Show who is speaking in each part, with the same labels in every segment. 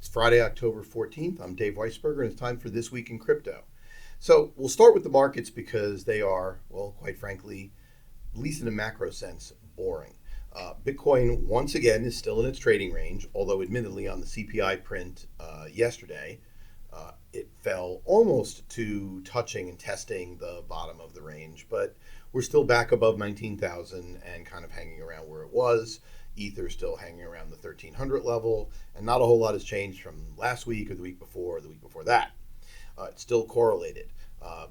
Speaker 1: It's Friday, October 14th. I'm Dave Weisberger, and it's time for This Week in Crypto. So we'll start with the markets because they are, well, quite frankly, at least in a macro sense, boring. Bitcoin, once again, is still in its trading range, although admittedly on the CPI print yesterday, it fell almost to touching and testing the bottom of the range, but we're still back above 19,000 and kind of hanging around where it was. Ether still hanging around the 1,300 level, and not a whole lot has changed from last week or the week before or the week before that. It's still correlated.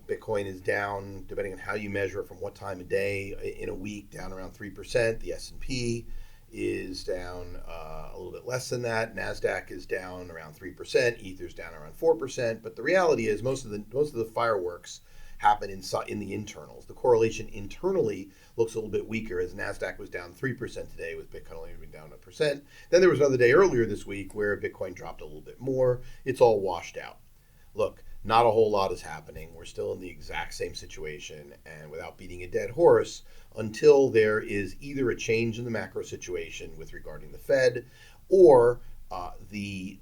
Speaker 1: Bitcoin is down, depending on how you measure it, from what time of day in a week, down around 3%. The S&P is down a little bit less than that. NASDAQ is down around 3%. Ether's down around 4%. But the reality is most of the fireworks happen in the internals. The correlation internally looks a little bit weaker, as NASDAQ was down 3% today, with Bitcoin only being down 1%. Then there was another day earlier this week where Bitcoin dropped a little bit more. It's all washed out. Look, not a whole lot is happening. We're still in the exact same situation, and without beating a dead horse, until there is either a change in the macro situation with regarding the Fed, or the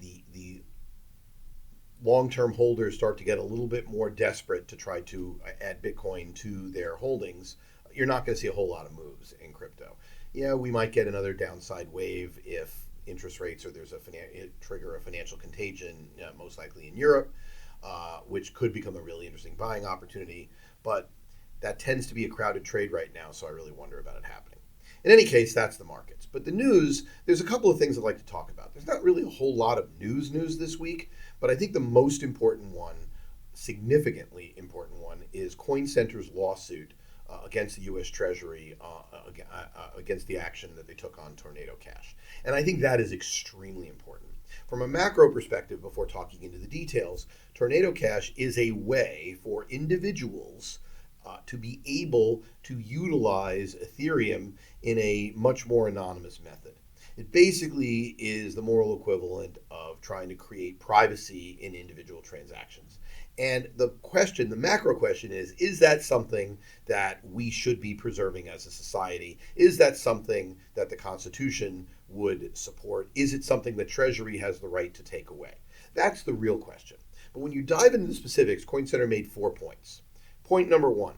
Speaker 1: long-term holders start to get a little bit more desperate to try to add Bitcoin to their holdings, you're not going to see a whole lot of moves in crypto. Yeah, we might get another downside wave if interest rates, or there's a trigger a financial contagion, most likely in Europe, which could become a really interesting buying opportunity. But that tends to be a crowded trade right now, so I really wonder about it happening. In any case, that's the markets. But the news, there's a couple of things I'd like to talk about. There's not really a whole lot of news this week, but I think the most important one, significantly important one, is Coincenter's lawsuit against the U.S. Treasury against the action that they took on Tornado Cash. And I think that is extremely important. From a macro perspective, before talking into the details, Tornado Cash is a way for individuals to be able to utilize Ethereum in a much more anonymous method. It basically is the moral equivalent of trying to create privacy in individual transactions. And the macro question is that something that we should be preserving as a society? Is that something that the Constitution would support? Is it something that Treasury has the right to take away? That's the real question. But when you dive into the specifics, Coincenter made 4 points. Point number one,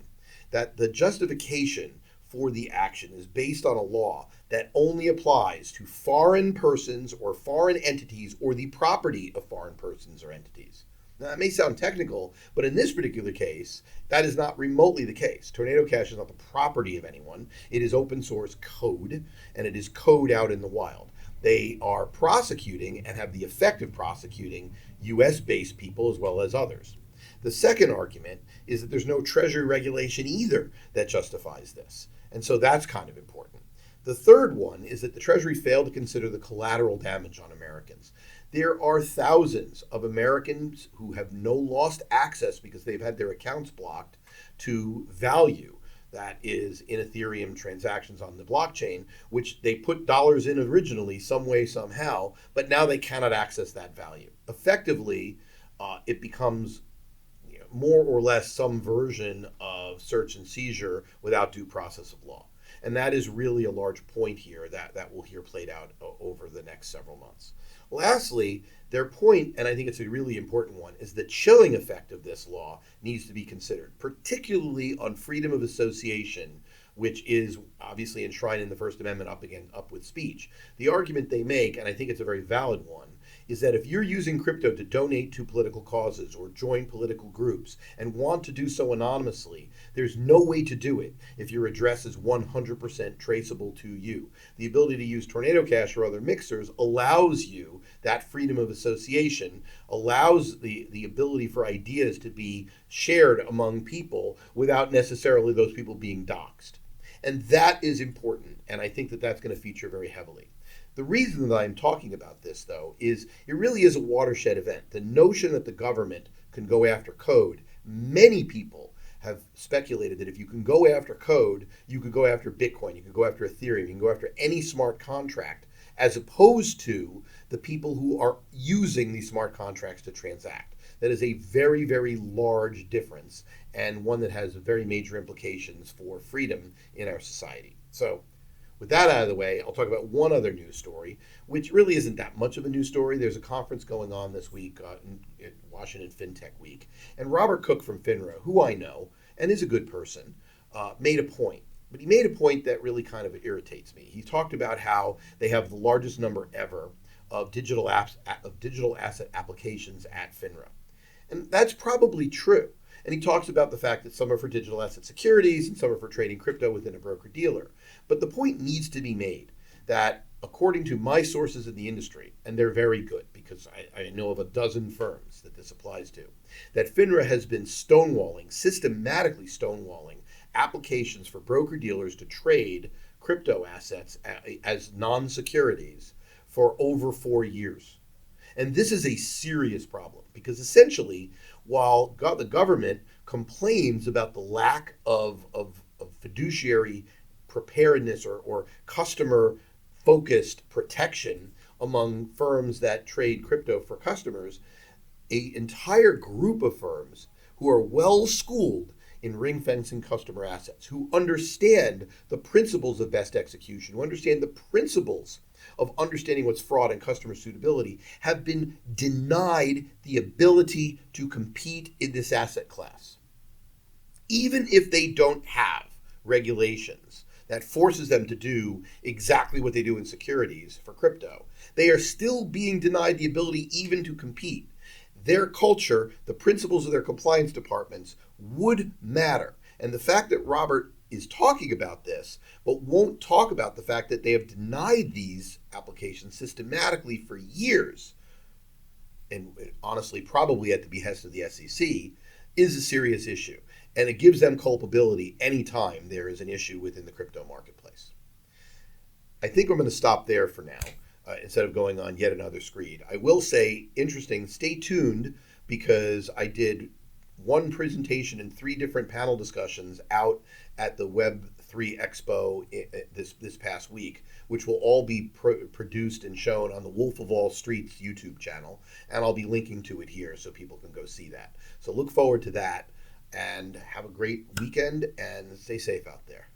Speaker 1: that the justification for the action is based on a law that only applies to foreign persons or foreign entities or the property of foreign persons or entities. Now, that may sound technical, but in this particular case, that is not remotely the case. Tornado Cash is not the property of anyone. It is open source code, and it is code out in the wild. They are prosecuting and have the effect of prosecuting US-based people as well as others. The second argument is that there's no Treasury regulation either that justifies this. And so that's kind of important. The third one is that the Treasury failed to consider the collateral damage on Americans. There are thousands of Americans who have lost access because they've had their accounts blocked to value that is in Ethereum transactions on the blockchain, which they put dollars in originally some way, somehow, but now they cannot access that value. Effectively, it becomes more or less some version of search and seizure without due process of law. And that is really a large point here that we'll hear played out over the next several months. Lastly, their point, and I think it's a really important one, is the chilling effect of this law needs to be considered, particularly on freedom of association, which is obviously enshrined in the First Amendment up with speech. The argument they make, and I think it's a very valid one, is that if you're using crypto to donate to political causes or join political groups and want to do so anonymously, there's no way to do it if your address is 100% traceable to you. The ability to use Tornado Cash or other mixers allows you that freedom of association, allows the ability for ideas to be shared among people without necessarily those people being doxxed. And that is important, and I think that that's going to feature very heavily. The reason that I'm talking about this, though, is it really is a watershed event. The notion that the government can go after code, many people have speculated that if you can go after code, you could go after Bitcoin, you could go after Ethereum, you can go after any smart contract, as opposed to the people who are using these smart contracts to transact. That is a very, very large difference, and one that has very major implications for freedom in our society. So With that out of the way, I'll talk about one other news story, which really isn't that much of a news story. There's a conference going on this week, in Washington FinTech Week, and Robert Cook from Finra, who I know and is a good person, made a point. But he made a point that really kind of irritates me. He talked about how they have the largest number ever of digital asset applications at Finra, and that's probably true. And he talks about the fact that some are for digital asset securities and some are for trading crypto within a broker dealer. But the point needs to be made that according to my sources in the industry, and they're very good because I know of a dozen firms that this applies to, that FINRA has been systematically stonewalling applications for broker dealers to trade crypto assets as non-securities for over 4 years. And this is a serious problem because essentially, while the government complains about the lack of fiduciary preparedness or customer focused protection among firms that trade crypto for customers, an entire group of firms who are well schooled in ring fencing customer assets, who understand the principles of best execution, who understand the principles of understanding what's fraud and customer suitability, have been denied the ability to compete in this asset class. Even if they don't have regulations that forces them to do exactly what they do in securities for crypto, they are still being denied the ability even to compete. Their culture, the principles of their compliance departments would matter. And the fact that Robert is talking about this, but won't talk about the fact that they have denied these applications systematically for years, and honestly, probably at the behest of the SEC, is a serious issue. And it gives them culpability anytime there is an issue within the crypto marketplace. I think I'm going to stop there for now, instead of going on yet another screed. I will say, interesting, stay tuned, because I did one presentation and 3 different panel discussions out at the Web3 Expo this past week, which will all be produced and shown on the Wolf of All Streets YouTube channel, and I'll be linking to it here so people can go see that. So look forward to that, and have a great weekend, and stay safe out there.